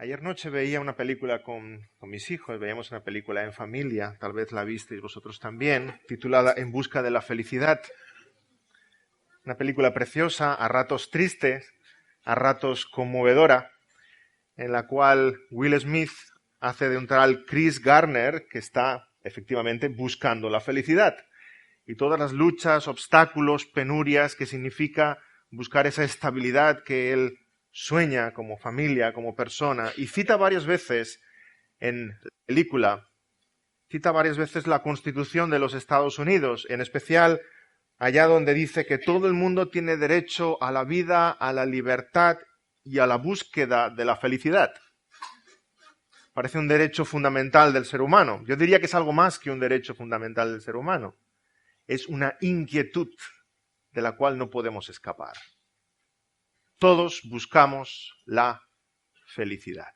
Ayer noche veía una película con mis hijos, veíamos una película en familia, tal vez la visteis vosotros también, titulada En busca de la felicidad. Una película preciosa, a ratos triste, a ratos conmovedora, en la cual Will Smith hace de un tal Chris Garner que está efectivamente buscando la felicidad y todas las luchas, obstáculos, penurias que significa buscar esa estabilidad que él sueña como familia, como persona, y cita varias veces en la película, cita varias veces la Constitución de los Estados Unidos, en especial allá donde dice que todo el mundo tiene derecho a la vida, a la libertad y a la búsqueda de la felicidad. Parece un derecho fundamental del ser humano. Yo diría que es algo más que un derecho fundamental del ser humano. Es una inquietud de la cual no podemos escapar. Todos buscamos la felicidad.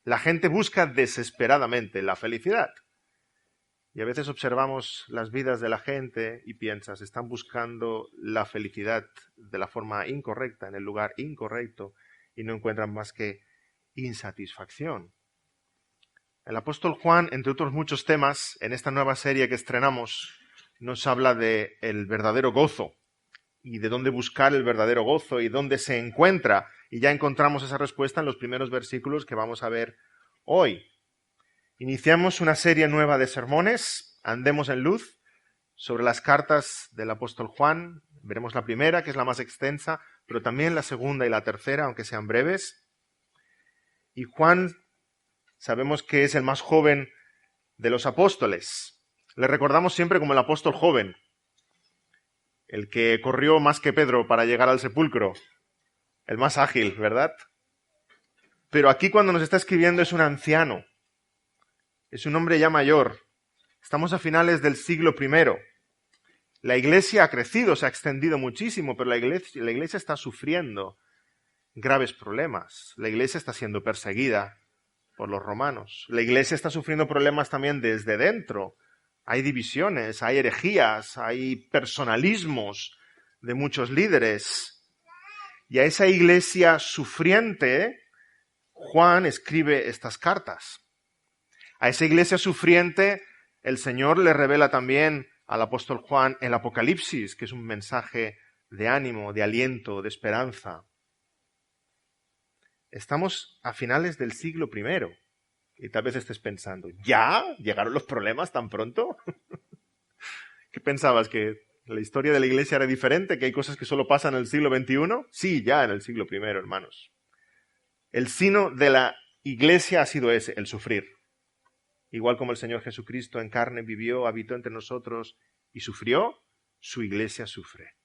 La gente busca desesperadamente la felicidad. Y a veces observamos las vidas de la gente y piensas, están buscando la felicidad de la forma incorrecta, en el lugar incorrecto, y no encuentran más que insatisfacción. El apóstol Juan, entre otros muchos temas, en esta nueva serie que estrenamos, nos habla de el verdadero gozo y de dónde buscar el verdadero gozo y dónde se encuentra. Y ya encontramos esa respuesta en los primeros versículos que vamos a ver hoy. Iniciamos una serie nueva de sermones, Andemos en Luz, sobre las cartas del apóstol Juan. Veremos la primera, que es la más extensa, pero también la segunda y la tercera, aunque sean breves. Y Juan, sabemos que es el más joven de los apóstoles. Le recordamos siempre como el apóstol joven, el que corrió más que Pedro para llegar al sepulcro, el más ágil, ¿verdad? Pero aquí cuando nos está escribiendo es un anciano, es un hombre ya mayor. Estamos a finales del siglo I. La iglesia ha crecido, se ha extendido muchísimo, pero la iglesia está sufriendo graves problemas. La iglesia está siendo perseguida por los romanos. La iglesia está sufriendo problemas también desde dentro. Hay divisiones, hay herejías, hay personalismos de muchos líderes. Y a esa iglesia sufriente, Juan escribe estas cartas. A esa iglesia sufriente, el Señor le revela también al apóstol Juan el Apocalipsis, que es un mensaje de ánimo, de aliento, de esperanza. Estamos a finales del siglo I. Y tal vez estés pensando, ¿ya? ¿Llegaron los problemas tan pronto? ¿Qué pensabas? ¿Que la historia de la iglesia era diferente? ¿Que hay cosas que solo pasan en el siglo XXI? Sí, ya en el siglo I, hermanos. El sino de la iglesia ha sido ese, el sufrir. Igual como el Señor Jesucristo en carne vivió, habitó entre nosotros y sufrió, su iglesia sufre.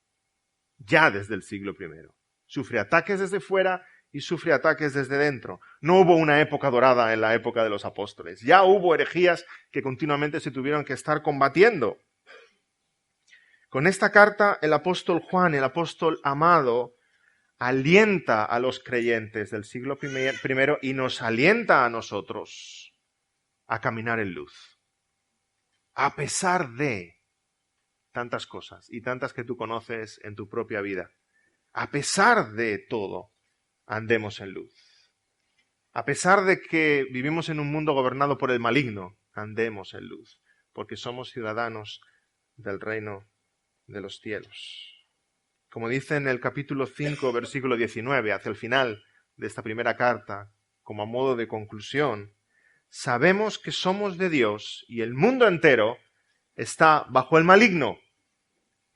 Ya desde el siglo I. Sufre ataques desde fuera y sufre ataques desde dentro. No hubo una época dorada en la época de los apóstoles. Ya hubo herejías que continuamente se tuvieron que estar combatiendo. Con esta carta, el apóstol Juan, el apóstol amado, alienta a los creyentes del siglo I y nos alienta a nosotros a caminar en luz. A pesar de tantas cosas y tantas que tú conoces en tu propia vida. A pesar de todo, andemos en luz. A pesar de que vivimos en un mundo gobernado por el maligno, andemos en luz, porque somos ciudadanos del reino de los cielos. Como dice en el capítulo 5, versículo 19, hacia el final de esta primera carta, como a modo de conclusión, sabemos que somos de Dios y el mundo entero está bajo el maligno.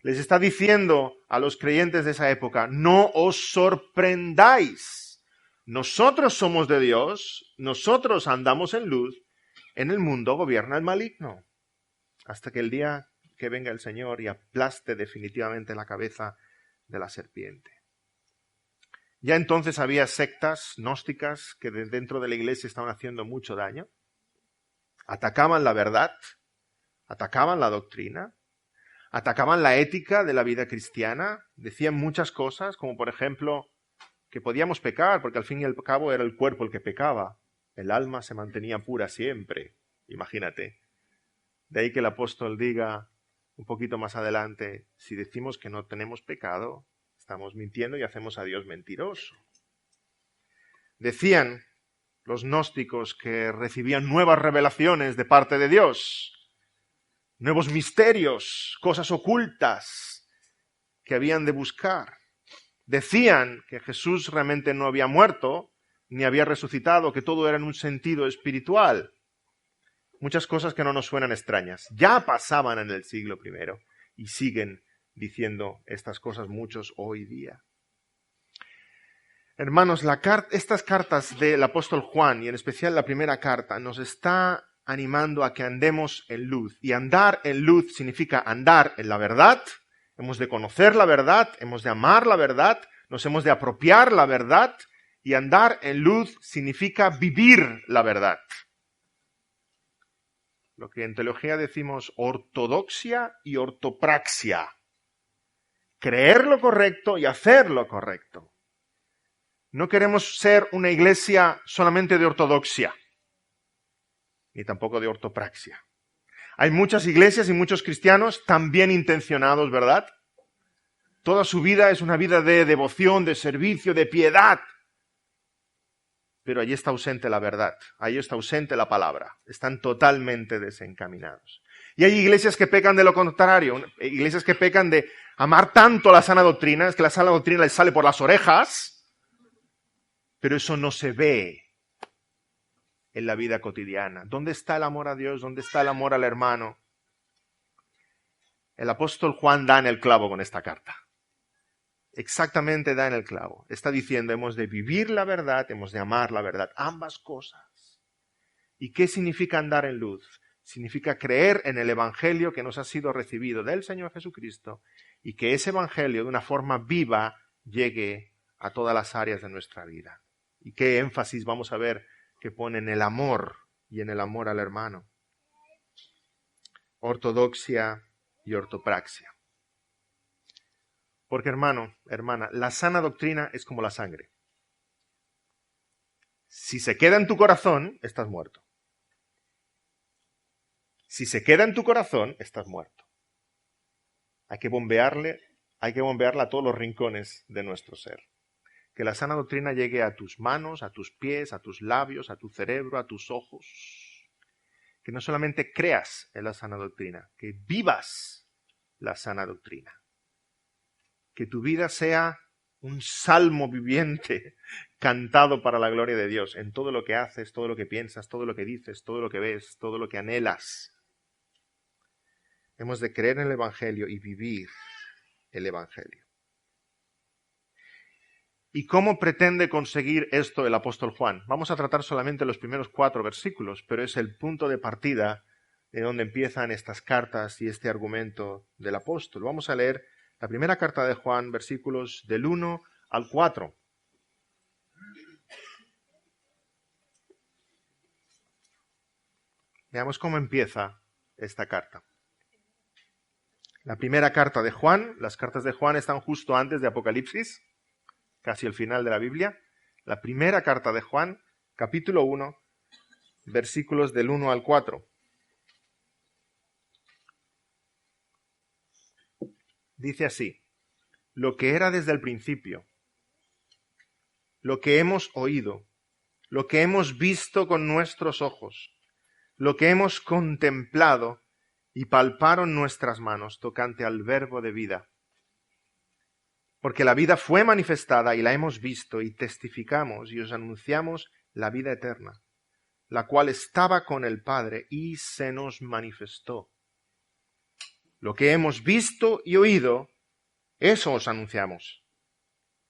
Les está diciendo a los creyentes de esa época, no os sorprendáis. Nosotros somos de Dios, nosotros andamos en luz, en el mundo gobierna el maligno. Hasta que el día que venga el Señor y aplaste definitivamente la cabeza de la serpiente. Ya entonces había sectas gnósticas que dentro de la iglesia estaban haciendo mucho daño. Atacaban la verdad, atacaban la doctrina, atacaban la ética de la vida cristiana, decían muchas cosas, como por ejemplo que podíamos pecar, porque al fin y al cabo era el cuerpo el que pecaba. El alma se mantenía pura siempre, imagínate. De ahí que el apóstol diga un poquito más adelante, si decimos que no tenemos pecado, estamos mintiendo y hacemos a Dios mentiroso. Decían los gnósticos que recibían nuevas revelaciones de parte de Dios, nuevos misterios, cosas ocultas que habían de buscar. Decían que Jesús realmente no había muerto, ni había resucitado, que todo era en un sentido espiritual. Muchas cosas que no nos suenan extrañas. Ya pasaban en el siglo I y siguen diciendo estas cosas muchos hoy día. Hermanos, estas cartas del apóstol Juan, y en especial la primera carta, nos está animando a que andemos en luz. Y andar en luz significa andar en la verdad. Hemos de conocer la verdad, hemos de amar la verdad, nos hemos de apropiar la verdad, y andar en luz significa vivir la verdad. Lo que en teología decimos ortodoxia y ortopraxia. Creer lo correcto y hacer lo correcto. No queremos ser una iglesia solamente de ortodoxia, ni tampoco de ortopraxia. Hay muchas iglesias y muchos cristianos tan bien intencionados, ¿verdad? Toda su vida es una vida de devoción, de servicio, de piedad. Pero allí está ausente la verdad, allí está ausente la palabra. Están totalmente desencaminados. Y hay iglesias que pecan de lo contrario, iglesias que pecan de amar tanto la sana doctrina, es que la sana doctrina les sale por las orejas, pero eso no se ve en la vida cotidiana. ¿Dónde está el amor a Dios? ¿Dónde está el amor al hermano? El apóstol Juan da en el clavo con esta carta. Exactamente da en el clavo. Está diciendo, hemos de vivir la verdad, hemos de amar la verdad. Ambas cosas. ¿Y qué significa andar en luz? Significa creer en el evangelio que nos ha sido recibido del Señor Jesucristo y que ese evangelio de una forma viva llegue a todas las áreas de nuestra vida. ¿Y qué énfasis vamos a ver que pone en el amor y en el amor al hermano? Ortodoxia y ortopraxia. Porque hermano, hermana, la sana doctrina es como la sangre. Si se queda en tu corazón, estás muerto. Si se queda en tu corazón, estás muerto. Hay que bombearla a todos los rincones de nuestro ser. Que la sana doctrina llegue a tus manos, a tus pies, a tus labios, a tu cerebro, a tus ojos. Que no solamente creas en la sana doctrina, que vivas la sana doctrina. Que tu vida sea un salmo viviente cantado para la gloria de Dios en todo lo que haces, todo lo que piensas, todo lo que dices, todo lo que ves, todo lo que anhelas. Hemos de creer en el Evangelio y vivir el Evangelio. ¿Y cómo pretende conseguir esto el apóstol Juan? Vamos a tratar solamente los primeros 4 versículos, pero es el punto de partida de donde empiezan estas cartas y este argumento del apóstol. Vamos a leer la primera carta de Juan, versículos del 1 al 4. Veamos cómo empieza esta carta. La primera carta de Juan, las cartas de Juan están justo antes de Apocalipsis, casi el final de la Biblia. La primera carta de Juan, capítulo 1, versículos del 1 al 4. Dice así: lo que era desde el principio, lo que hemos oído, lo que hemos visto con nuestros ojos, lo que hemos contemplado y palparon nuestras manos tocante al verbo de vida. Porque la vida fue manifestada y la hemos visto y testificamos y os anunciamos la vida eterna, la cual estaba con el Padre y se nos manifestó. Lo que hemos visto y oído, eso os anunciamos,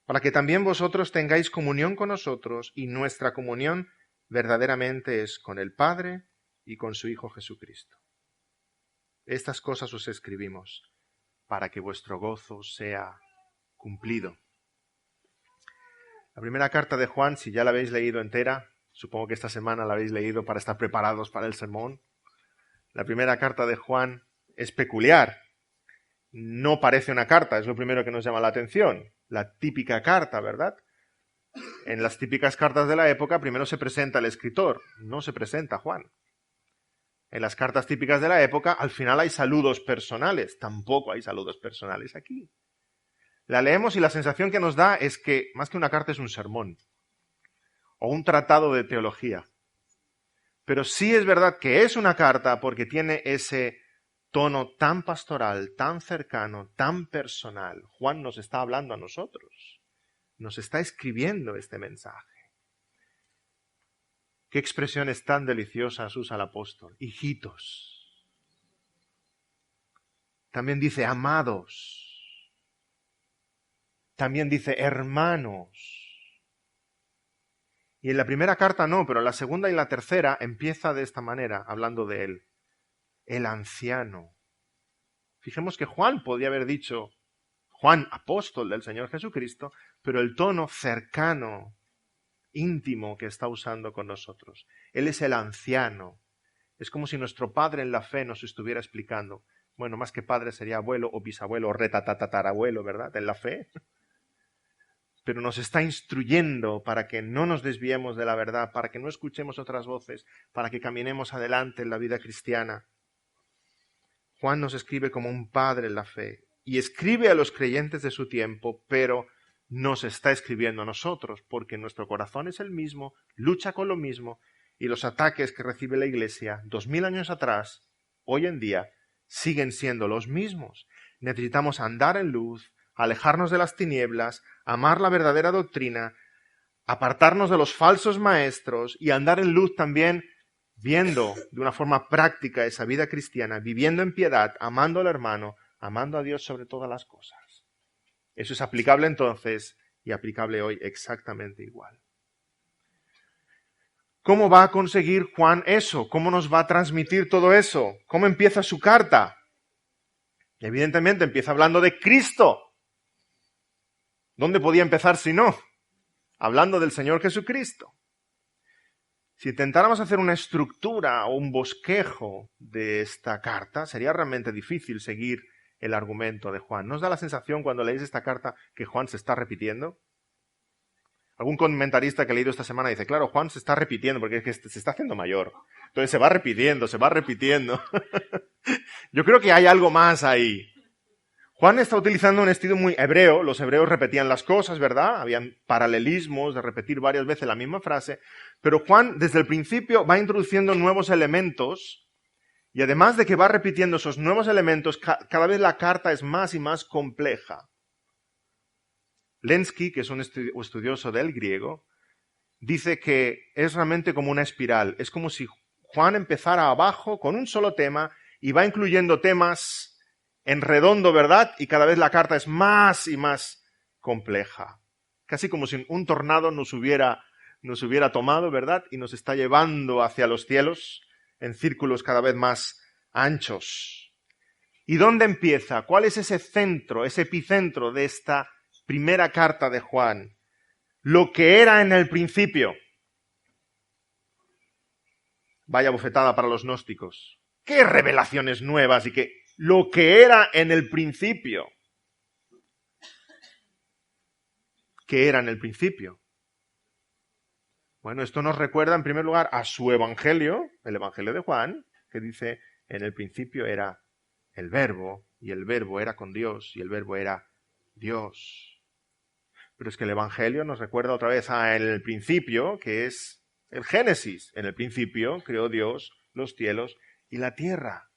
para que también vosotros tengáis comunión con nosotros, y nuestra comunión verdaderamente es con el Padre y con su Hijo Jesucristo. Estas cosas os escribimos para que vuestro gozo sea cumplido. La primera carta de Juan, si ya la habéis leído entera, supongo que esta semana la habéis leído para estar preparados para el sermón. La primera carta de Juan es peculiar. No parece una carta, es lo primero que nos llama la atención. La típica carta, ¿verdad? En las típicas cartas de la época primero se presenta el escritor, no se presenta Juan. En las cartas típicas de la época al final hay saludos personales, tampoco hay saludos personales aquí. La leemos y la sensación que nos da es que más que una carta es un sermón. o un tratado de teología. Pero sí es verdad que es una carta porque tiene ese tono tan pastoral, tan cercano, tan personal. Juan nos está hablando a nosotros, nos está escribiendo este mensaje. Qué expresiones tan deliciosas usa el apóstol. Hijitos. También dice amados. También dice hermanos. Y en la primera carta no, pero en la segunda y la tercera empieza de esta manera, hablando de él. El anciano. Fijemos que Juan podía haber dicho, Juan, apóstol del Señor Jesucristo, pero el tono cercano, íntimo que está usando con nosotros. Él es el anciano. Es como si nuestro padre en la fe nos estuviera explicando. Bueno, más que padre sería abuelo o bisabuelo o retatatarabuelo, ¿verdad? En la fe. Pero nos está instruyendo para que no nos desviemos de la verdad, para que no escuchemos otras voces, para que caminemos adelante en la vida cristiana. Juan nos escribe como un padre en la fe y escribe a los creyentes de su tiempo, pero nos está escribiendo a nosotros, porque nuestro corazón es el mismo, lucha con lo mismo, y los ataques que recibe la Iglesia 2000 años atrás, hoy en día, siguen siendo los mismos. Necesitamos andar en luz, alejarnos de las tinieblas, amar la verdadera doctrina, apartarnos de los falsos maestros y andar en luz también viendo de una forma práctica esa vida cristiana, viviendo en piedad, amando al hermano, amando a Dios sobre todas las cosas. Eso es aplicable entonces y aplicable hoy exactamente igual. ¿Cómo va a conseguir Juan eso? ¿Cómo nos va a transmitir todo eso? ¿Cómo empieza su carta? Evidentemente empieza hablando de Cristo. ¿Dónde podía empezar si no? Hablando del Señor Jesucristo. Si intentáramos hacer una estructura o un bosquejo de esta carta, sería realmente difícil seguir el argumento de Juan. ¿No os da la sensación cuando leéis esta carta que Juan se está repitiendo? Algún comentarista que he leído esta semana dice, claro, Juan se está repitiendo porque es que se está haciendo mayor. Entonces se va repitiendo, se va repitiendo. Yo creo que hay algo más ahí. Juan está utilizando un estilo muy hebreo. Los hebreos repetían las cosas, ¿verdad? Habían paralelismos de repetir varias veces la misma frase. Pero Juan, desde el principio, va introduciendo nuevos elementos. Y además de que va repitiendo esos nuevos elementos, cada vez la carta es más y más compleja. Lenski, que es un estudioso del griego, dice que es realmente como una espiral. Es como si Juan empezara abajo con un solo tema y va incluyendo temas en redondo, ¿verdad? Y cada vez la carta es más y más compleja. Casi como si un tornado nos hubiera tomado, ¿verdad? Y nos está llevando hacia los cielos en círculos cada vez más anchos. ¿Y dónde empieza? ¿Cuál es ese centro, ese epicentro de esta primera carta de Juan? Lo que era en el principio. Vaya bofetada para los gnósticos. ¡Qué revelaciones nuevas! Y que lo que era en el principio. ¿Qué era en el principio? Bueno, esto nos recuerda en primer lugar a su evangelio, el evangelio de Juan, que dice, en el principio era el verbo, y el verbo era con Dios, y el verbo era Dios. Pero es que el evangelio nos recuerda otra vez a el principio, que es el Génesis. En el principio creó Dios los cielos y la tierra.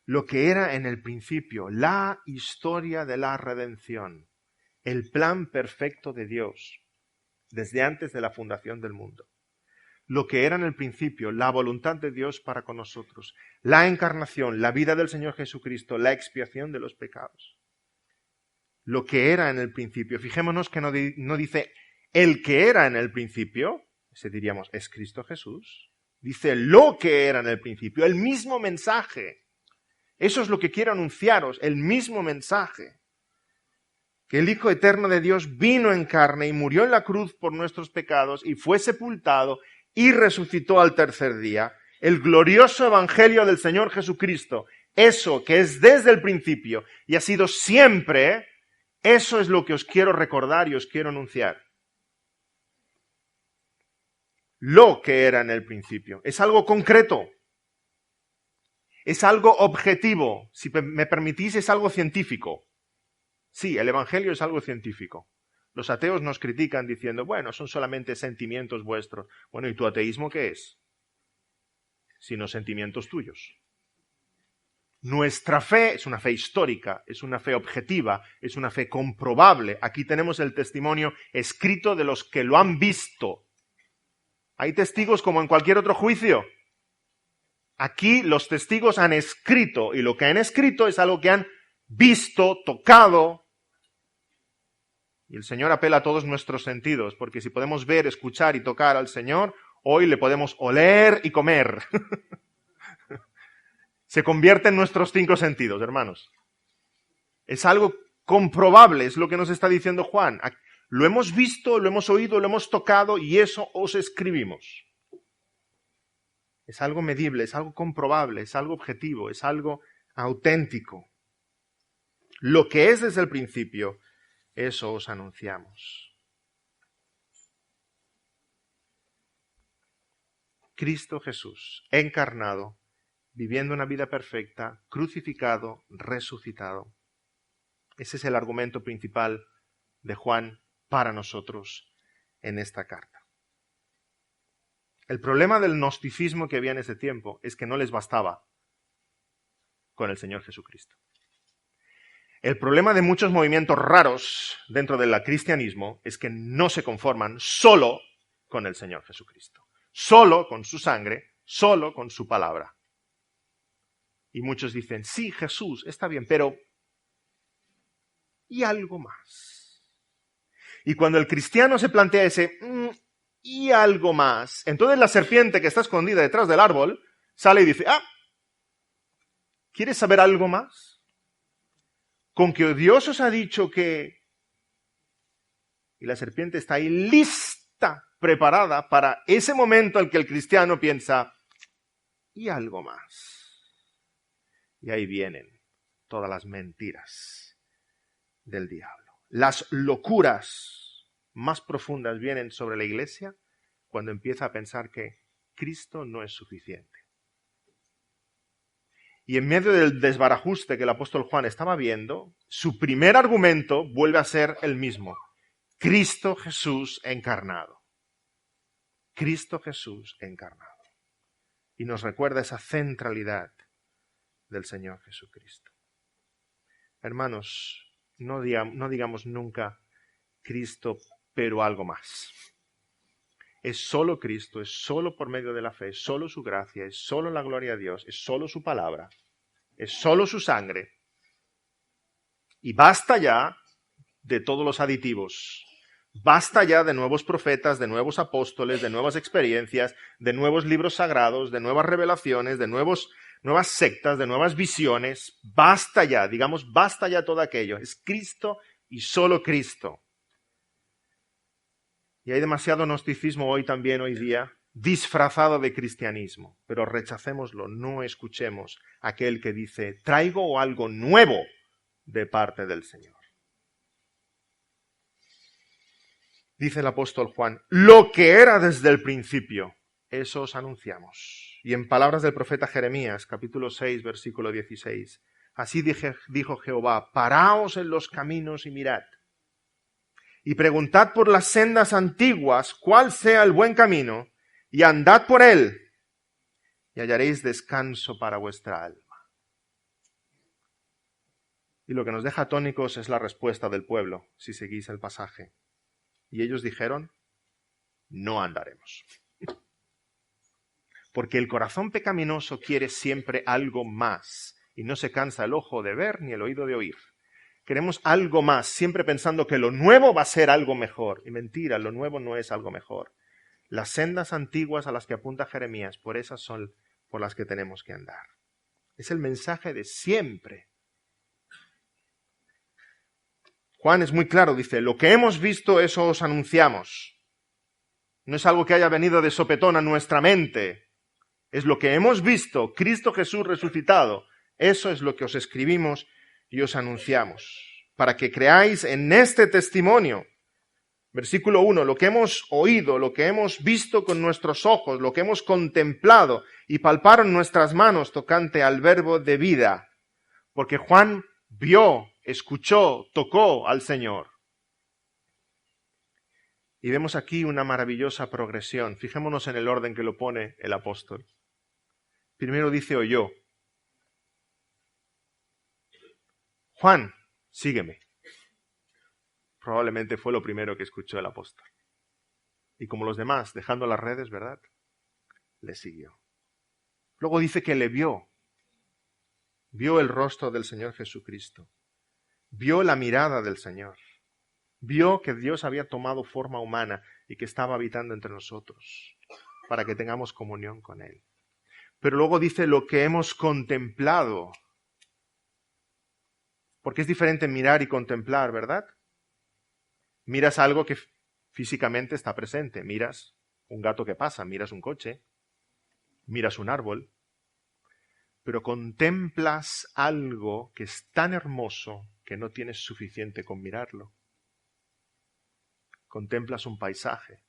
Lo que era en el principio, la historia de la redención, el plan perfecto de Dios, desde antes de la fundación del mundo. Lo que era en el principio, la voluntad de Dios para con nosotros, la encarnación, la vida del Señor Jesucristo, la expiación de los pecados. Lo que era en el principio. Fijémonos que no dice el que era en el principio, ese diríamos es Cristo Jesús. Dice lo que era en el principio, el mismo mensaje. Eso es lo que quiero anunciaros, el mismo mensaje. Que el Hijo Eterno de Dios vino en carne y murió en la cruz por nuestros pecados y fue sepultado y resucitó al tercer día. El glorioso evangelio del Señor Jesucristo, eso que es desde el principio y ha sido siempre, eso es lo que os quiero recordar y os quiero anunciar. Lo que era en el principio. Es algo concreto. Es algo objetivo. Si me permitís, es algo científico. Sí, el evangelio es algo científico. Los ateos nos critican diciendo, bueno, son solamente sentimientos vuestros. Bueno, ¿y tu ateísmo qué es? Sino sentimientos tuyos. Nuestra fe es una fe histórica, es una fe objetiva, es una fe comprobable. Aquí tenemos el testimonio escrito de los que lo han visto. Hay testigos como en cualquier otro juicio. Aquí los testigos han escrito, y lo que han escrito es algo que han visto, tocado. Y el Señor apela a todos nuestros sentidos, porque si podemos ver, escuchar y tocar al Señor, hoy le podemos oler y comer. Se convierte en nuestros 5 sentidos, hermanos. Es algo comprobable, es lo que nos está diciendo Juan. Lo hemos visto, lo hemos oído, lo hemos tocado y eso os escribimos. Es algo medible, es algo comprobable, es algo objetivo, es algo auténtico. Lo que es desde el principio, eso os anunciamos. Cristo Jesús, encarnado, viviendo una vida perfecta, crucificado, resucitado. Ese es el argumento principal de Juan para nosotros en esta carta. El problema del gnosticismo que había en ese tiempo es que no les bastaba con el Señor Jesucristo. El problema de muchos movimientos raros dentro del cristianismo es que no se conforman solo con el Señor Jesucristo, solo con su sangre, solo con su palabra. Y muchos dicen, sí, Jesús, está bien, pero ¿y algo más? Y cuando el cristiano se plantea ese ¿y algo más? Entonces la serpiente que está escondida detrás del árbol sale y dice, ¿quieres saber algo más? Con que Dios os ha dicho que... Y la serpiente está ahí lista, preparada para ese momento en que el cristiano piensa, ¿y algo más? Y ahí vienen todas las mentiras del diablo. Las locuras más profundas vienen sobre la iglesia cuando empieza a pensar que Cristo no es suficiente. Y en medio del desbarajuste que el apóstol Juan estaba viendo, su primer argumento vuelve a ser el mismo. Cristo Jesús encarnado. Cristo Jesús encarnado. Y nos recuerda esa centralidad del Señor Jesucristo. Hermanos, no digamos nunca Cristo, pero algo más. Es solo Cristo, es solo por medio de la fe, es solo su gracia, es solo la gloria de Dios, es solo su palabra, es solo su sangre. Y basta ya de todos los aditivos. Basta ya de nuevos profetas, de nuevos apóstoles, de nuevas experiencias, de nuevos libros sagrados, de nuevas revelaciones, de nuevas sectas, de nuevas visiones. Basta ya, digamos, basta ya todo aquello. Es Cristo y solo Cristo. Y hay demasiado gnosticismo hoy día, disfrazado de cristianismo. Pero rechacémoslo, no escuchemos a aquel que dice, traigo algo nuevo de parte del Señor. Dice el apóstol Juan, lo que era desde el principio, eso os anunciamos. Y en palabras del profeta Jeremías, capítulo 6, versículo 16, así dijo Jehová, paraos en los caminos y mirad. Y preguntad por las sendas antiguas cuál sea el buen camino, y andad por él, y hallaréis descanso para vuestra alma. Y lo que nos deja atónicos es la respuesta del pueblo, si seguís el pasaje. Y ellos dijeron, no andaremos. Porque el corazón pecaminoso quiere siempre algo más, y no se cansa el ojo de ver ni el oído de oír. Queremos algo más, siempre pensando que lo nuevo va a ser algo mejor. Y mentira, lo nuevo no es algo mejor. Las sendas antiguas a las que apunta Jeremías, por esas son por las que tenemos que andar. Es el mensaje de siempre. Juan es muy claro, dice, lo que hemos visto, eso os anunciamos. No es algo que haya venido de sopetón a nuestra mente. Es lo que hemos visto, Cristo Jesús resucitado. Eso es lo que os escribimos y os anunciamos, para que creáis en este testimonio. Versículo 1, lo que hemos oído, lo que hemos visto con nuestros ojos, lo que hemos contemplado y palparon nuestras manos tocante al verbo de vida. Porque Juan vio, escuchó, tocó al Señor. Y vemos aquí una maravillosa progresión. Fijémonos en el orden que lo pone el apóstol. Primero dice oyó. Juan, sígueme. Probablemente fue lo primero que escuchó el apóstol. Y como los demás, dejando las redes, ¿verdad? Le siguió. Luego dice que le vio. Vio el rostro del Señor Jesucristo. Vio la mirada del Señor. Vio que Dios había tomado forma humana y que estaba habitando entre nosotros para que tengamos comunión con Él. Pero luego dice lo que hemos contemplado. Porque es diferente mirar y contemplar, ¿verdad? Miras algo que físicamente está presente. Miras un gato que pasa, miras un coche, miras un árbol. Pero contemplas algo que es tan hermoso que no tienes suficiente con mirarlo. Contemplas un paisaje,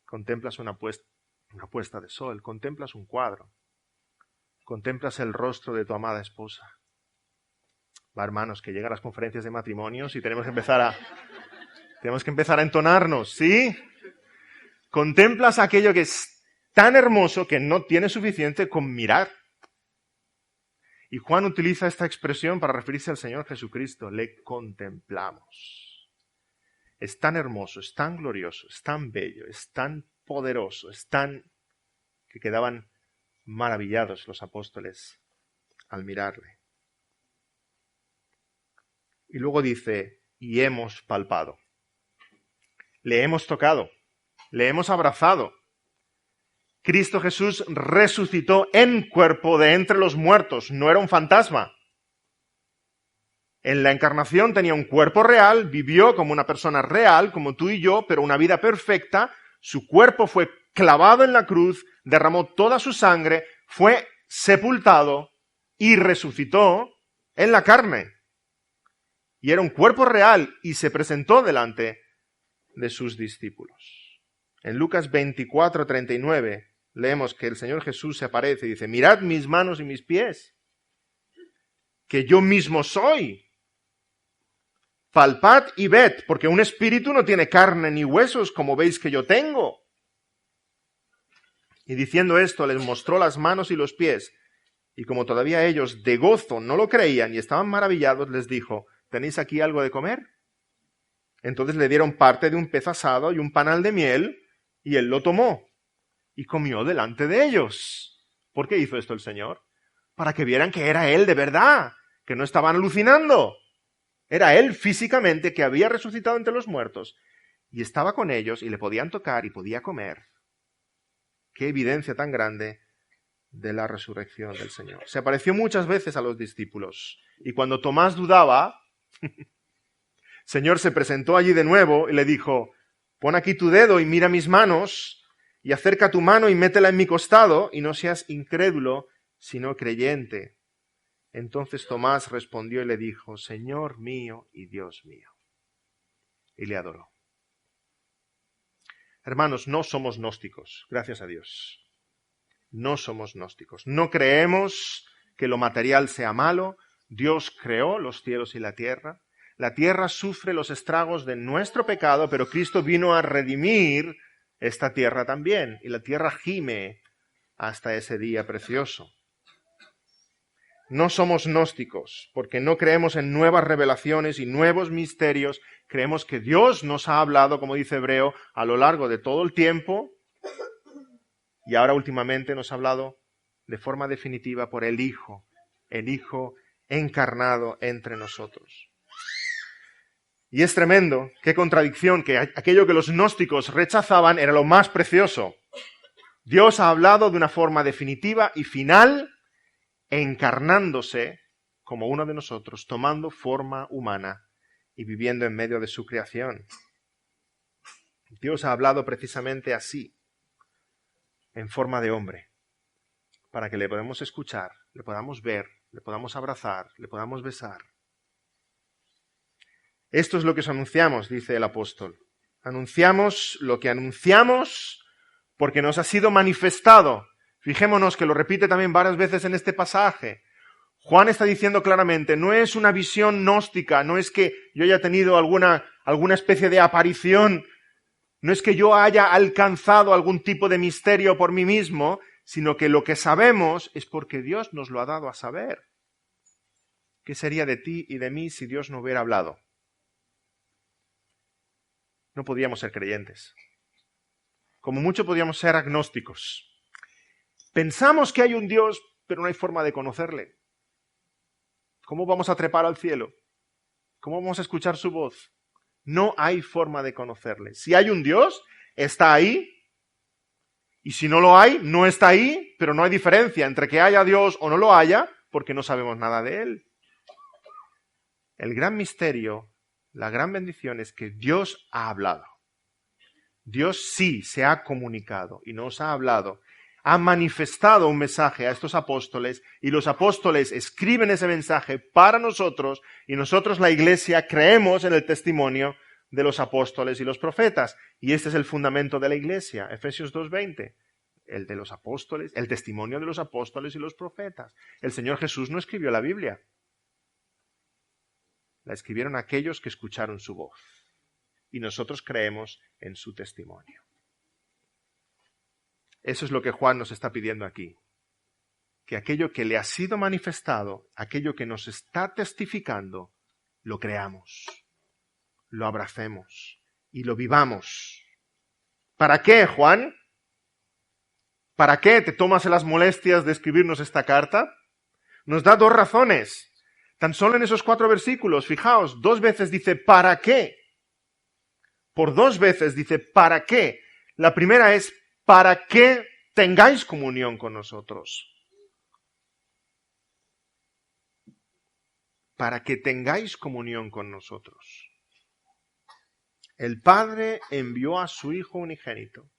contemplas una puesta de sol, contemplas un cuadro, contemplas el rostro de tu amada esposa. Va, hermanos, que llegan las conferencias de matrimonios y tenemos que empezar a entonarnos, ¿sí? Contemplas aquello que es tan hermoso que no tienes suficiente con mirar. Y Juan utiliza esta expresión para referirse al Señor Jesucristo. Le contemplamos. Es tan hermoso, es tan glorioso, es tan bello, es tan poderoso, es tan que quedaban maravillados los apóstoles al mirarle. Y luego dice, y hemos palpado. Le hemos tocado, le hemos abrazado. Cristo Jesús resucitó en cuerpo de entre los muertos, no era un fantasma. En la encarnación tenía un cuerpo real, vivió como una persona real, como tú y yo, pero una vida perfecta. Su cuerpo fue clavado en la cruz, derramó toda su sangre, fue sepultado y resucitó en la carne. Y era un cuerpo real y se presentó delante de sus discípulos. En Lucas 24:39 leemos que el Señor Jesús se aparece y dice, mirad mis manos y mis pies, que yo mismo soy. Palpad y ved, porque un espíritu no tiene carne ni huesos, como veis que yo tengo. Y diciendo esto, les mostró las manos y los pies. Y como todavía ellos de gozo no lo creían y estaban maravillados, les dijo, ¿tenéis aquí algo de comer? Entonces le dieron parte de un pez asado y un panal de miel, y él lo tomó y comió delante de ellos. ¿Por qué hizo esto el Señor? Para que vieran que era Él de verdad, que no estaban alucinando. Era Él físicamente que había resucitado entre los muertos y estaba con ellos y le podían tocar y podía comer. Qué evidencia tan grande de la resurrección del Señor. Se apareció muchas veces a los discípulos y cuando Tomás dudaba, Señor se presentó allí de nuevo y le dijo, pon aquí tu dedo y mira mis manos y acerca tu mano y métela en mi costado y no seas incrédulo, sino creyente. Entonces Tomás respondió y le dijo, Señor mío y Dios mío. Y le adoró. Hermanos, no somos gnósticos, gracias a Dios. No somos gnósticos. No creemos que lo material sea malo. Dios creó los cielos y la tierra. La tierra sufre los estragos de nuestro pecado, pero Cristo vino a redimir esta tierra también. Y la tierra gime hasta ese día precioso. No somos gnósticos, porque no creemos en nuevas revelaciones y nuevos misterios. Creemos que Dios nos ha hablado, como dice Hebreo, a lo largo de todo el tiempo. Y ahora últimamente nos ha hablado de forma definitiva por el Hijo encarnado entre nosotros. Y es tremendo, qué contradicción, que aquello que los gnósticos rechazaban era lo más precioso. Dios ha hablado de una forma definitiva y final, encarnándose como uno de nosotros, tomando forma humana y viviendo en medio de su creación. Dios ha hablado precisamente así, en forma de hombre, para que le podamos escuchar, le podamos ver, le podamos abrazar, le podamos besar. Esto es lo que os anunciamos, dice el apóstol. Anunciamos lo que anunciamos porque nos ha sido manifestado. Fijémonos que lo repite también varias veces en este pasaje. Juan está diciendo claramente, no es una visión gnóstica, no es que yo haya tenido alguna especie de aparición No es que yo haya alcanzado algún tipo de misterio por mí mismo, sino que lo que sabemos es porque Dios nos lo ha dado a saber. ¿Qué sería de ti y de mí si Dios no hubiera hablado? No podríamos ser creyentes. Como mucho podríamos ser agnósticos. Pensamos que hay un Dios, pero no hay forma de conocerle. ¿Cómo vamos a trepar al cielo? ¿Cómo vamos a escuchar su voz? No hay forma de conocerle. Si hay un Dios, está ahí. Y si no lo hay, no está ahí, pero no hay diferencia entre que haya Dios o no lo haya, porque no sabemos nada de él. El gran misterio, la gran bendición es que Dios ha hablado. Dios sí se ha comunicado y nos ha hablado. Ha manifestado un mensaje a estos apóstoles y los apóstoles escriben ese mensaje para nosotros y nosotros, la iglesia, creemos en el testimonio de los apóstoles y los profetas. Y este es el fundamento de la iglesia, Efesios 2:20. El de los apóstoles, el testimonio de los apóstoles y los profetas. El Señor Jesús no escribió la Biblia. La escribieron aquellos que escucharon su voz. Y nosotros creemos en su testimonio. Eso es lo que Juan nos está pidiendo aquí. Que aquello que le ha sido manifestado, aquello que nos está testificando, lo creamos, lo abracemos y lo vivamos. ¿Para qué, Juan? ¿Para qué te tomas las molestias de escribirnos esta carta? Nos da 2 razones. Tan solo en esos 4 versículos, fijaos, 2 veces dice ¿para qué? Por 2 veces dice ¿para qué? La primera es para que tengáis comunión con nosotros. Para que tengáis comunión con nosotros. El Padre envió a su Hijo unigénito.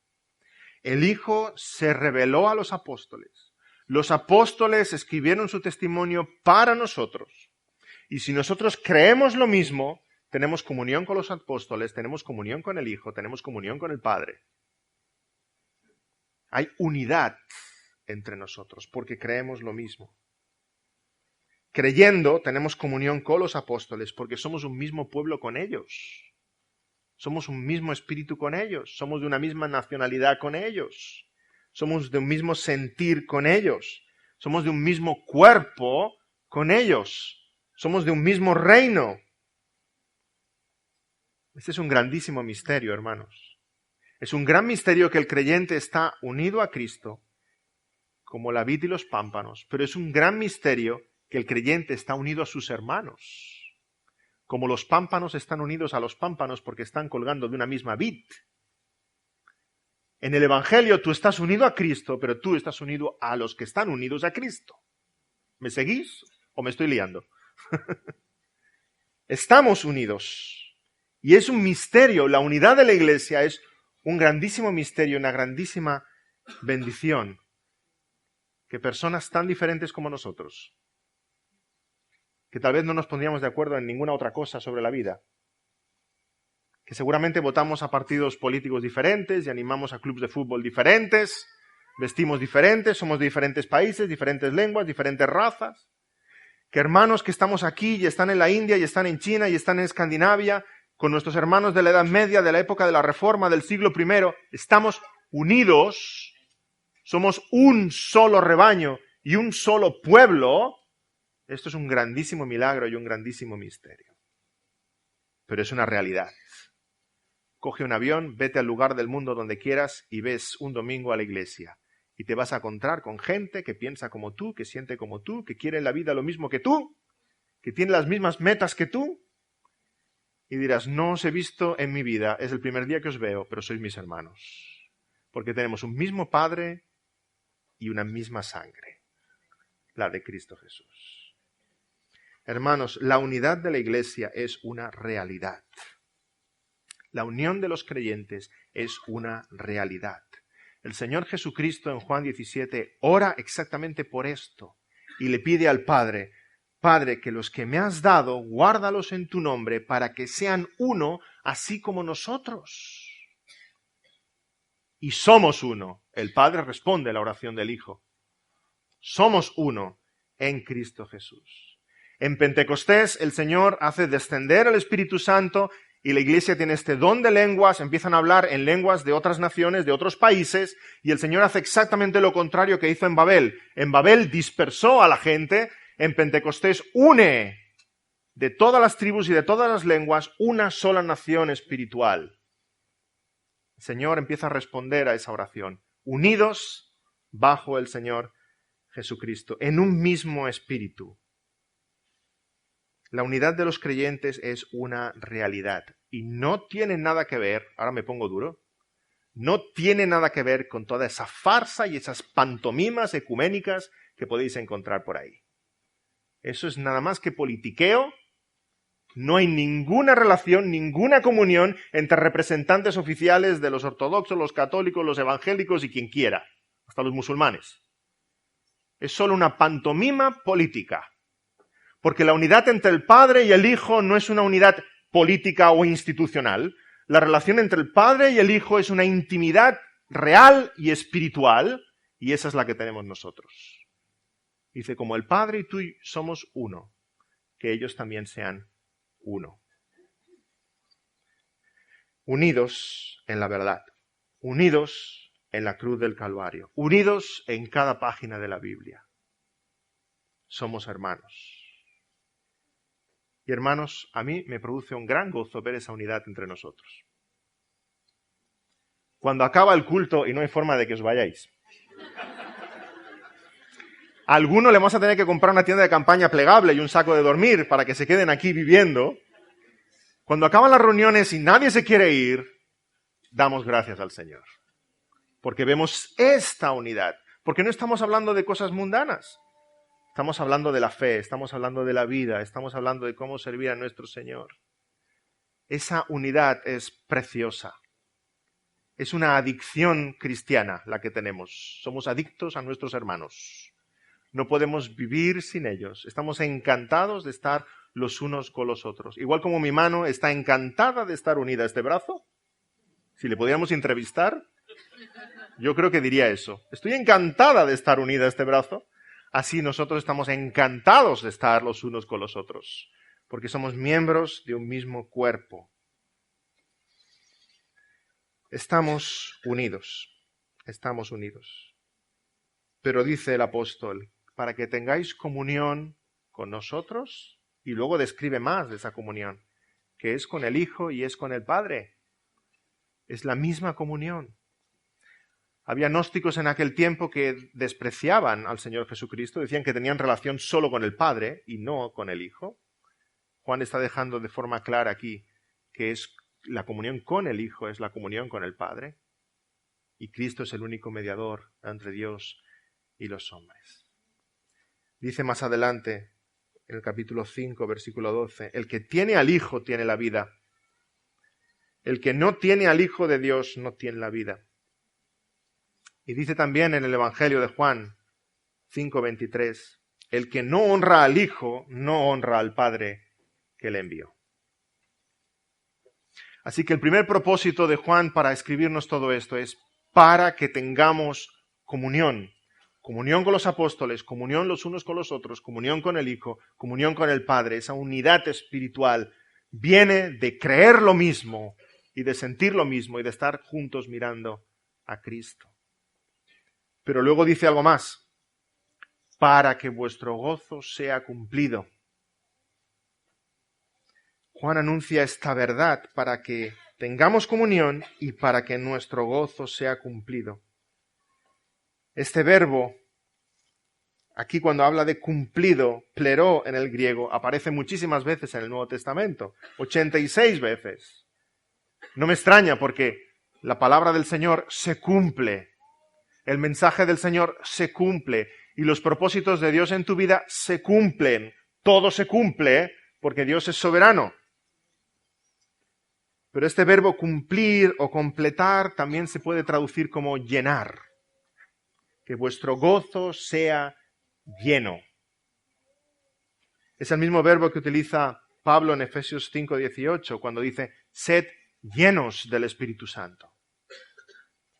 El Hijo se reveló a los apóstoles. Los apóstoles escribieron su testimonio para nosotros. Y si nosotros creemos lo mismo, tenemos comunión con los apóstoles, tenemos comunión con el Hijo, tenemos comunión con el Padre. Hay unidad entre nosotros porque creemos lo mismo. Creyendo tenemos comunión con los apóstoles porque somos un mismo pueblo con ellos. Somos un mismo espíritu con ellos. Somos de una misma nacionalidad con ellos. Somos de un mismo sentir con ellos. Somos de un mismo cuerpo con ellos. Somos de un mismo reino. Este es un grandísimo misterio, hermanos. Es un gran misterio que el creyente está unido a Cristo, como la vid y los pámpanos, pero es un gran misterio que el creyente está unido a sus hermanos, como los pámpanos están unidos a los pámpanos porque están colgando de una misma vid. En el Evangelio tú estás unido a Cristo, pero tú estás unido a los que están unidos a Cristo. ¿Me seguís o me estoy liando? Estamos unidos. Y es un misterio, la unidad de la iglesia es un grandísimo misterio, una grandísima bendición, que personas tan diferentes como nosotros, que tal vez no nos pondríamos de acuerdo en ninguna otra cosa sobre la vida, que seguramente votamos a partidos políticos diferentes y animamos a clubes de fútbol diferentes, vestimos diferentes, somos de diferentes países, diferentes lenguas, diferentes razas, que hermanos que estamos aquí y están en la India y están en China y están en Escandinavia, con nuestros hermanos de la Edad Media, de la época de la Reforma, del siglo I, estamos unidos, somos un solo rebaño y un solo pueblo. Esto es un grandísimo milagro y un grandísimo misterio. Pero es una realidad. Coge un avión, vete al lugar del mundo donde quieras y ves un domingo a la iglesia. Y te vas a encontrar con gente que piensa como tú, que siente como tú, que quiere en la vida lo mismo que tú, que tiene las mismas metas que tú. Y dirás, no os he visto en mi vida, es el primer día que os veo, pero sois mis hermanos. Porque tenemos un mismo Padre y una misma sangre, la de Cristo Jesús. Hermanos, la unidad de la iglesia es una realidad. La unión de los creyentes es una realidad. El Señor Jesucristo en Juan 17 ora exactamente por esto y le pide al Padre, Padre, que los que me has dado, guárdalos en tu nombre para que sean uno, así como nosotros. Y somos uno. El Padre responde a la oración del Hijo. Somos uno en Cristo Jesús. En Pentecostés el Señor hace descender al Espíritu Santo y la iglesia tiene este don de lenguas, empiezan a hablar en lenguas de otras naciones, de otros países, y el Señor hace exactamente lo contrario que hizo en Babel. En Babel dispersó a la gente, en Pentecostés une de todas las tribus y de todas las lenguas una sola nación espiritual. El Señor empieza a responder a esa oración, unidos bajo el Señor Jesucristo, en un mismo espíritu. La unidad de los creyentes es una realidad y no tiene nada que ver, ahora me pongo duro, no tiene nada que ver con toda esa farsa y esas pantomimas ecuménicas que podéis encontrar por ahí. Eso es nada más que politiqueo. No hay ninguna relación, ninguna comunión entre representantes oficiales de los ortodoxos, los católicos, los evangélicos y quien quiera, hasta los musulmanes. Es solo una pantomima política. Porque la unidad entre el Padre y el Hijo no es una unidad política o institucional. La relación entre el Padre y el Hijo es una intimidad real y espiritual, y esa es la que tenemos nosotros. Dice, como el Padre y tú somos uno, que ellos también sean uno. Unidos en la verdad, unidos en la cruz del Calvario, unidos en cada página de la Biblia. Somos hermanos. Y hermanos, a mí me produce un gran gozo ver esa unidad entre nosotros. Cuando acaba el culto, y no hay forma de que os vayáis, a alguno le vamos a tener que comprar una tienda de campaña plegable y un saco de dormir para que se queden aquí viviendo. Cuando acaban las reuniones y nadie se quiere ir, damos gracias al Señor. Porque vemos esta unidad. Porque no estamos hablando de cosas mundanas. Estamos hablando de la fe, estamos hablando de la vida, estamos hablando de cómo servir a nuestro Señor. Esa unidad es preciosa. Es una adicción cristiana la que tenemos. Somos adictos a nuestros hermanos. No podemos vivir sin ellos. Estamos encantados de estar los unos con los otros. Igual como mi mano está encantada de estar unida a este brazo. Si le pudiéramos entrevistar, yo creo que diría eso. Estoy encantada de estar unida a este brazo. Así nosotros estamos encantados de estar los unos con los otros, porque somos miembros de un mismo cuerpo. Estamos unidos. Pero dice el apóstol, para que tengáis comunión con nosotros, y luego describe más de esa comunión, que es con el Hijo y es con el Padre. Es la misma comunión. Había gnósticos en aquel tiempo que despreciaban al Señor Jesucristo, decían que tenían relación solo con el Padre y no con el Hijo. Juan está dejando de forma clara aquí que es la comunión con el Hijo, es la comunión con el Padre, y Cristo es el único mediador entre Dios y los hombres. Dice más adelante, en el capítulo 5, versículo 12, el que tiene al Hijo tiene la vida. El que no tiene al Hijo de Dios no tiene la vida. Y dice también en el Evangelio de Juan 5:23, el que no honra al Hijo, no honra al Padre que le envió. Así que el primer propósito de Juan para escribirnos todo esto es para que tengamos comunión. Comunión con los apóstoles, comunión los unos con los otros, comunión con el Hijo, comunión con el Padre. Esa unidad espiritual viene de creer lo mismo y de sentir lo mismo y de estar juntos mirando a Cristo. Pero luego dice algo más, para que vuestro gozo sea cumplido. Juan anuncia esta verdad para que tengamos comunión y para que nuestro gozo sea cumplido. Este verbo, aquí cuando habla de cumplido, pleró en el griego, aparece muchísimas veces en el Nuevo Testamento, 86 veces. No me extraña porque la palabra del Señor se cumple. El mensaje del Señor se cumple y los propósitos de Dios en tu vida se cumplen. Todo se cumple porque Dios es soberano. Pero este verbo cumplir o completar también se puede traducir como llenar. Que vuestro gozo sea lleno. Es el mismo verbo que utiliza Pablo en Efesios 5:18 cuando dice, sed llenos del Espíritu Santo.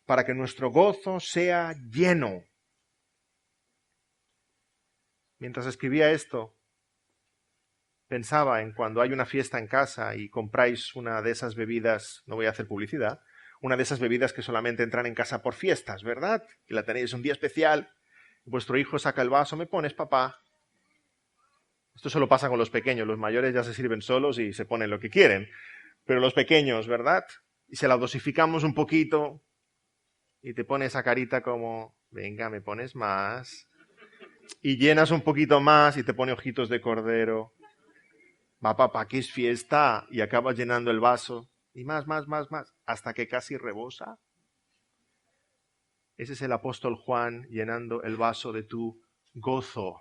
Para que nuestro gozo sea lleno. Mientras escribía esto, pensaba en cuando hay una fiesta en casa y compráis una de esas bebidas, no voy a hacer publicidad, una de esas bebidas que solamente entran en casa por fiestas, ¿verdad? Y la tenéis un día especial, vuestro hijo saca el vaso, ¿me pones, papá? Esto solo pasa con los pequeños, los mayores ya se sirven solos y se ponen lo que quieren, pero los pequeños, ¿verdad? Y se la dosificamos un poquito y te pone esa carita como, venga, me pones más, y llenas un poquito más y te pone ojitos de cordero. Va, papá, que es fiesta, y acabas llenando el vaso, y más, hasta que casi rebosa. Ese es el apóstol Juan llenando el vaso de tu gozo,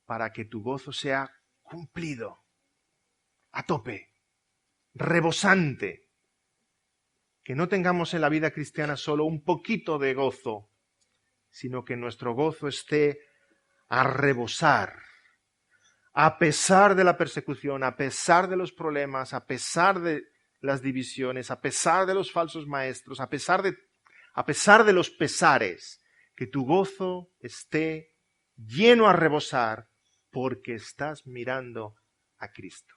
para que tu gozo sea cumplido, a tope, rebosante. Que no tengamos en la vida cristiana solo un poquito de gozo, sino que nuestro gozo esté a rebosar. A pesar de la persecución, a pesar de los problemas, a pesar de las divisiones, a pesar de los falsos maestros, a pesar de los pesares, que tu gozo esté lleno a rebosar porque estás mirando a Cristo.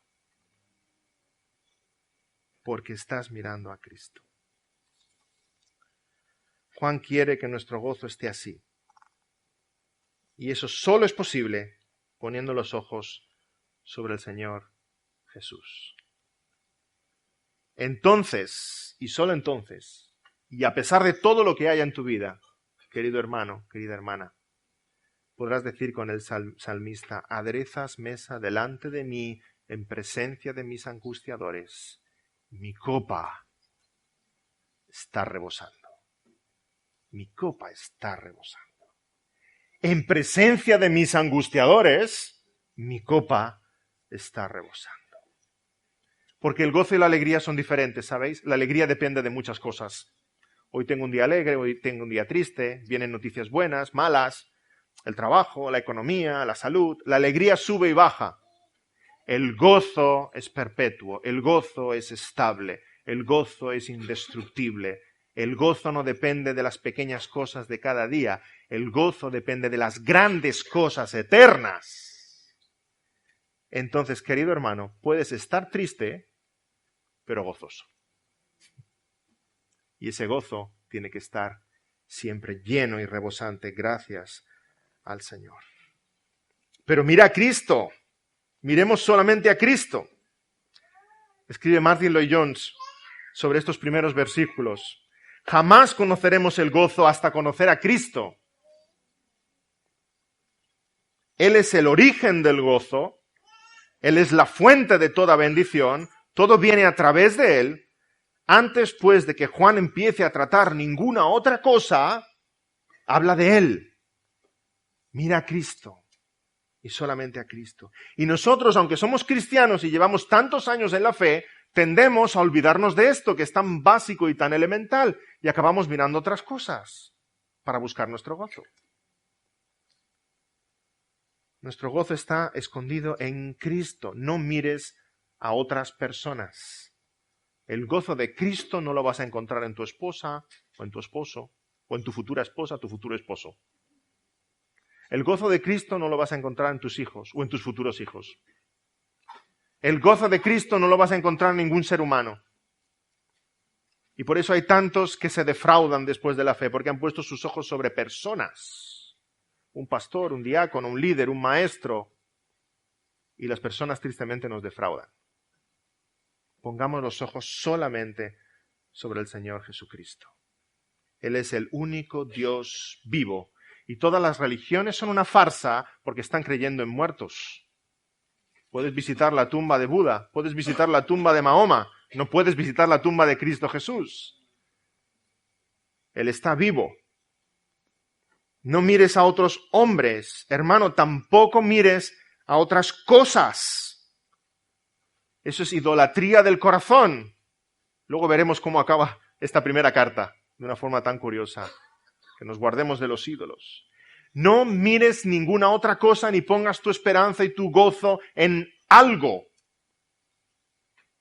Porque estás mirando a Cristo. Juan quiere que nuestro gozo esté así. Y eso solo es posible poniendo los ojos sobre el Señor Jesús. Entonces, y solo entonces, y a pesar de todo lo que haya en tu vida, querido hermano, querida hermana, podrás decir con el salmista, aderezas mesa delante de mí en presencia de mis angustiadores. Mi copa está rebosando. Mi copa está rebosando. En presencia de mis angustiadores, mi copa está rebosando. Porque el gozo y la alegría son diferentes, ¿sabéis? La alegría depende de muchas cosas. Hoy tengo un día alegre, hoy tengo un día triste, vienen noticias buenas, malas, el trabajo, la economía, la salud. La alegría sube y baja. El gozo es perpetuo, el gozo es estable, el gozo es indestructible. El gozo no depende de las pequeñas cosas de cada día, el gozo depende de las grandes cosas eternas. Entonces, querido hermano, puedes estar triste, pero gozoso. Y ese gozo tiene que estar siempre lleno y rebosante, gracias al Señor. Pero mira a Cristo, miremos solamente a Cristo. Escribe Martin Lloyd-Jones sobre estos primeros versículos. Jamás conoceremos el gozo hasta conocer a Cristo. Él es el origen del gozo, Él es la fuente de toda bendición, todo viene a través de Él. Antes, pues, de que Juan empiece a tratar ninguna otra cosa, habla de Él. Mira a Cristo y solamente a Cristo. Y nosotros, aunque somos cristianos y llevamos tantos años en la fe, tendemos a olvidarnos de esto, que es tan básico y tan elemental, y acabamos mirando otras cosas para buscar nuestro gozo. Nuestro gozo está escondido en Cristo. No mires a otras personas. El gozo de Cristo no lo vas a encontrar en tu esposa, o en tu esposo, o en tu futura esposa, tu futuro esposo. El gozo de Cristo no lo vas a encontrar en tus hijos, o en tus futuros hijos. El gozo de Cristo no lo vas a encontrar en ningún ser humano. Y por eso hay tantos que se defraudan después de la fe, porque han puesto sus ojos sobre personas. Un pastor, un diácono, un líder, un maestro. Y las personas tristemente nos defraudan. Pongamos los ojos solamente sobre el Señor Jesucristo. Él es el único Dios vivo. Y todas las religiones son una farsa porque están creyendo en muertos. Puedes visitar la tumba de Buda, puedes visitar la tumba de Mahoma, no puedes visitar la tumba de Cristo Jesús. Él está vivo. No mires a otros hombres, hermano, tampoco mires a otras cosas. Eso es idolatría del corazón. Luego veremos cómo acaba esta primera carta, de una forma tan curiosa, que nos guardemos de los ídolos. No mires ninguna otra cosa ni pongas tu esperanza y tu gozo en algo.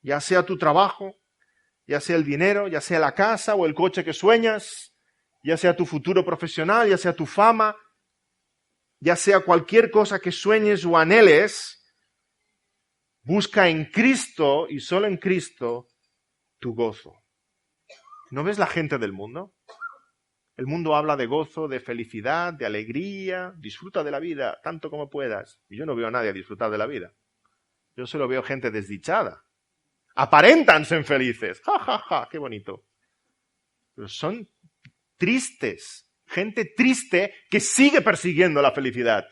Ya sea tu trabajo, ya sea el dinero, ya sea la casa o el coche que sueñas, ya sea tu futuro profesional, ya sea tu fama, ya sea cualquier cosa que sueñes o anheles, Busca en Cristo y solo en Cristo tu gozo. ¿No ves la gente del mundo? El mundo habla de gozo, de felicidad, de alegría. Disfruta de la vida tanto como puedas. Y yo no veo a nadie disfrutar de la vida. Yo solo veo gente desdichada. Aparentan ser felices. ¡Ja, ja, ja! ¡Qué bonito! Pero son tristes. Gente triste que sigue persiguiendo la felicidad.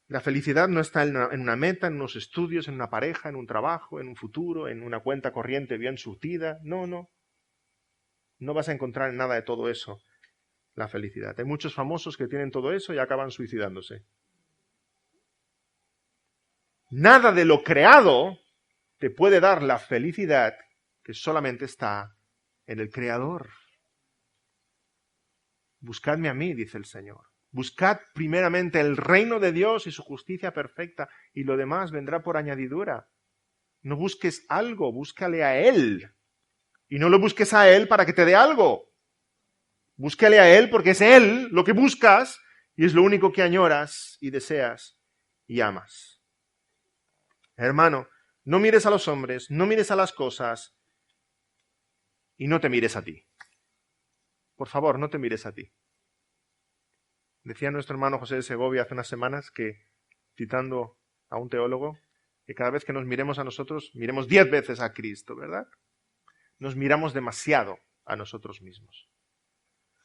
La felicidad no está en una meta, en unos estudios, en una pareja, en un trabajo, en un futuro, en una cuenta corriente bien surtida. No, no. No vas a encontrar en nada de todo eso la felicidad. Hay muchos famosos que tienen todo eso y acaban suicidándose. Nada de lo creado te puede dar la felicidad que solamente está en el Creador. Buscadme a mí, dice el Señor. Buscad primeramente el reino de Dios y su justicia perfecta, y lo demás vendrá por añadidura. No busques algo, búscale a Él. Y no lo busques a Él para que te dé algo. Búscale a Él porque es Él lo que buscas y es lo único que añoras y deseas y amas. Hermano, no mires a los hombres, no mires a las cosas y no te mires a ti. Por favor, no te mires a ti. Decía nuestro hermano José de Segovia hace unas semanas que, citando a un teólogo, que cada vez que nos miremos a nosotros, miremos 10 veces a Cristo, ¿verdad? Nos miramos demasiado a nosotros mismos.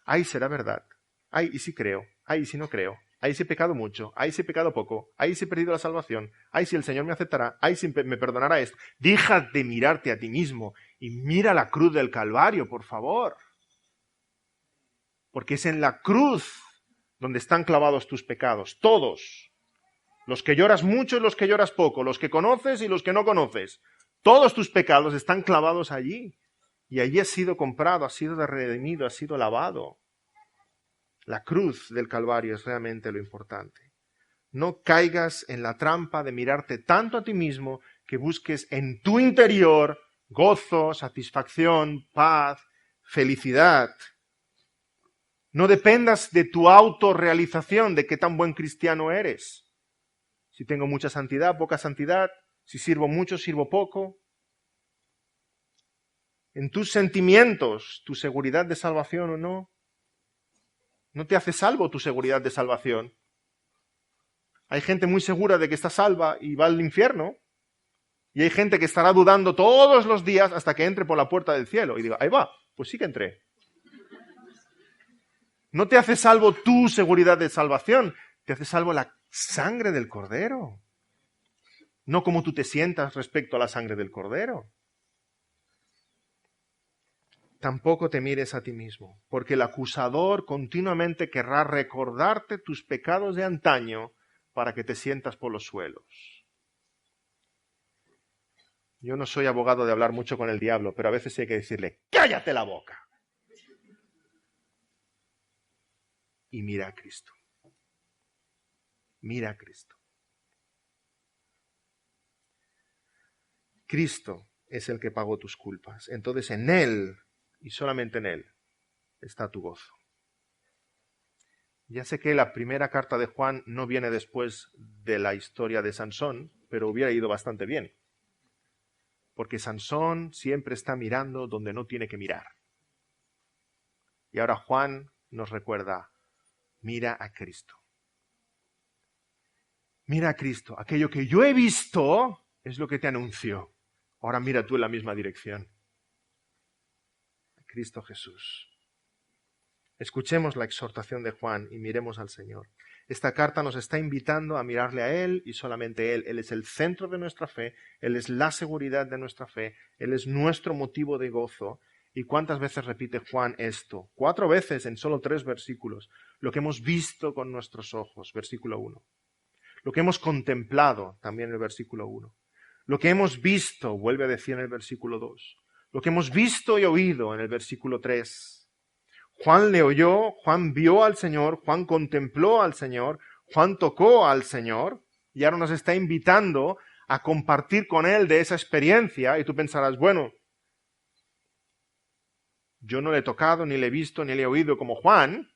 Ay, será verdad. Ay, y si creo. Ay, y si no creo. Ay, si he pecado mucho. Ay, si he pecado poco. Ay, si he perdido la salvación. Ay, si el Señor me aceptará. Ay, si me perdonará esto. Deja de mirarte a ti mismo y mira la cruz del Calvario, por favor. Porque es en la cruz donde están clavados tus pecados. Todos. Los que lloras mucho y los que lloras poco. Los que conoces y los que no conoces. Todos tus pecados están clavados allí. Y allí has sido comprado, has sido redimido, has sido lavado. La cruz del Calvario es realmente lo importante. No caigas en la trampa de mirarte tanto a ti mismo que busques en tu interior gozo, satisfacción, paz, felicidad. No dependas de tu autorrealización, de qué tan buen cristiano eres. Si tengo mucha santidad, poca santidad, si sirvo mucho, sirvo poco. En tus sentimientos, tu seguridad de salvación o no. No te hace salvo tu seguridad de salvación. Hay gente muy segura de que está salva y va al infierno. Y hay gente que estará dudando todos los días hasta que entre por la puerta del cielo. Y diga, ahí va, pues sí que entré. No te hace salvo tu seguridad de salvación. Te hace salvo la sangre del Cordero. No como tú te sientas respecto a la sangre del Cordero. Tampoco te mires a ti mismo, porque el acusador continuamente querrá recordarte tus pecados de antaño para que te sientas por los suelos. Yo no soy abogado de hablar mucho con el diablo, pero a veces hay que decirle, ¡cállate la boca! Y mira a Cristo. Mira a Cristo. Cristo es el que pagó tus culpas. Entonces en Él, y solamente en Él, está tu gozo. Ya sé que la primera carta de Juan no viene después de la historia de Sansón, pero hubiera ido bastante bien. Porque Sansón siempre está mirando donde no tiene que mirar. Y ahora Juan nos recuerda, mira a Cristo. Mira a Cristo. Aquello que yo he visto es lo que te anunció. Ahora mira tú en la misma dirección. Cristo Jesús. Escuchemos la exhortación de Juan y miremos al Señor. Esta carta nos está invitando a mirarle a Él y solamente Él. Él es el centro de nuestra fe, Él es la seguridad de nuestra fe, Él es nuestro motivo de gozo. ¿Y cuántas veces repite Juan esto? 4 veces en solo 3 versículos. Lo que hemos visto con nuestros ojos, versículo 1. Lo que hemos contemplado, también en el versículo 1. Lo que hemos visto, vuelve a decir en el versículo 2. Lo que hemos visto y oído en el versículo 3. Juan le oyó, Juan vio al Señor, Juan contempló al Señor, Juan tocó al Señor y ahora nos está invitando a compartir con Él de esa experiencia y tú pensarás, bueno, yo no le he tocado, ni le he visto, ni le he oído como Juan.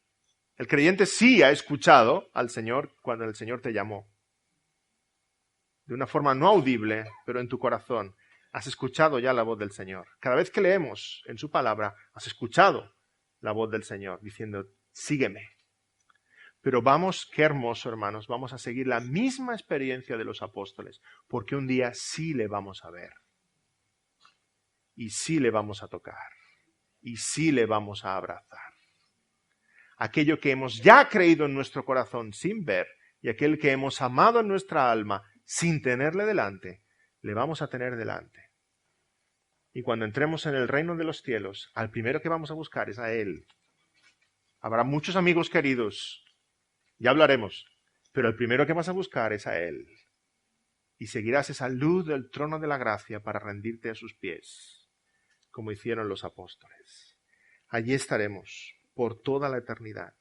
El creyente sí ha escuchado al Señor cuando el Señor te llamó. de una forma no audible, pero en tu corazón, has escuchado ya la voz del Señor. Cada vez que leemos en su palabra, has escuchado la voz del Señor diciendo, sígueme. Pero vamos, qué hermoso, hermanos, vamos a seguir la misma experiencia de los apóstoles, porque un día sí le vamos a ver. Y sí le vamos a tocar. Y sí le vamos a abrazar. Aquello que hemos ya creído en nuestro corazón sin ver, y aquel que hemos amado en nuestra alma sin tenerle delante, le vamos a tener delante. Y cuando entremos en el reino de los cielos, al primero que vamos a buscar es a Él. Habrá muchos amigos queridos, ya hablaremos, pero el primero que vas a buscar es a Él. Y seguirás esa luz del trono de la gracia para rendirte a sus pies, como hicieron los apóstoles. Allí estaremos por toda la eternidad.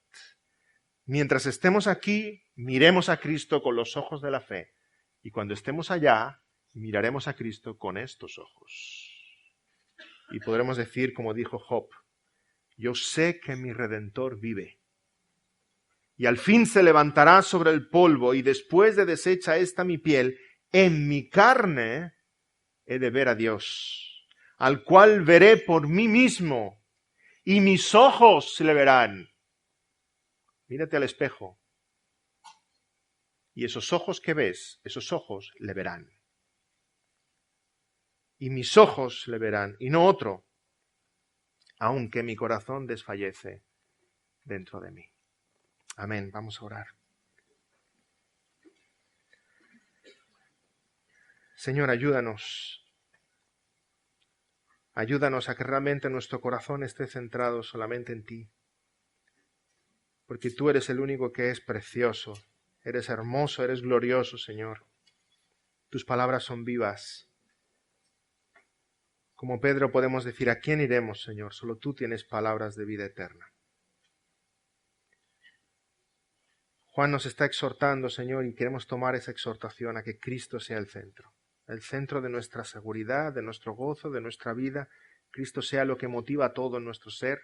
Mientras estemos aquí, miremos a Cristo con los ojos de la fe. Y cuando estemos allá, miraremos a Cristo con estos ojos. Y podremos decir, como dijo Job, yo sé que mi Redentor vive. Y al fin se levantará sobre el polvo, y después de deshecha esta mi piel, en mi carne he de ver a Dios, al cual veré por mí mismo, y mis ojos le verán. Mírate al espejo. Y esos ojos que ves, esos ojos le verán. Y mis ojos le verán, y no otro, aunque mi corazón desfallece dentro de mí. Amén. Vamos a orar. Señor, ayúdanos. Ayúdanos a que realmente nuestro corazón esté centrado solamente en ti. Porque tú eres el único que es precioso. Eres hermoso, eres glorioso, Señor. Tus palabras son vivas. Como Pedro podemos decir, ¿a quién iremos, Señor? Solo tú tienes palabras de vida eterna. Juan nos está exhortando, Señor, y queremos tomar esa exhortación a que Cristo sea el centro de nuestra seguridad, de nuestro gozo, de nuestra vida. Cristo sea lo que motiva todo en nuestro ser.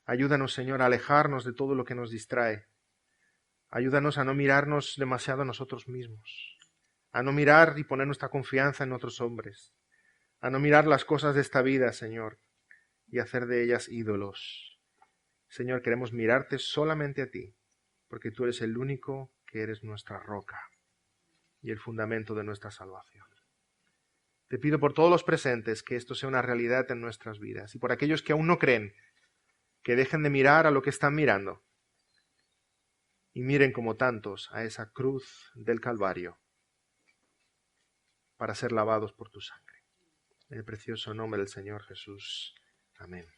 Ayúdanos, Señor, a alejarnos de todo lo que nos distrae. Ayúdanos a no mirarnos demasiado a nosotros mismos, a no mirar y poner nuestra confianza en otros hombres, a no mirar las cosas de esta vida, Señor, y hacer de ellas ídolos. Señor, queremos mirarte solamente a ti, porque tú eres el único que eres nuestra roca y el fundamento de nuestra salvación. Te pido por todos los presentes que esto sea una realidad en nuestras vidas, y por aquellos que aún no creen, que dejen de mirar a lo que están mirando y miren como tantos a esa cruz del Calvario para ser lavados por tu sangre. En el precioso nombre del Señor Jesús. Amén.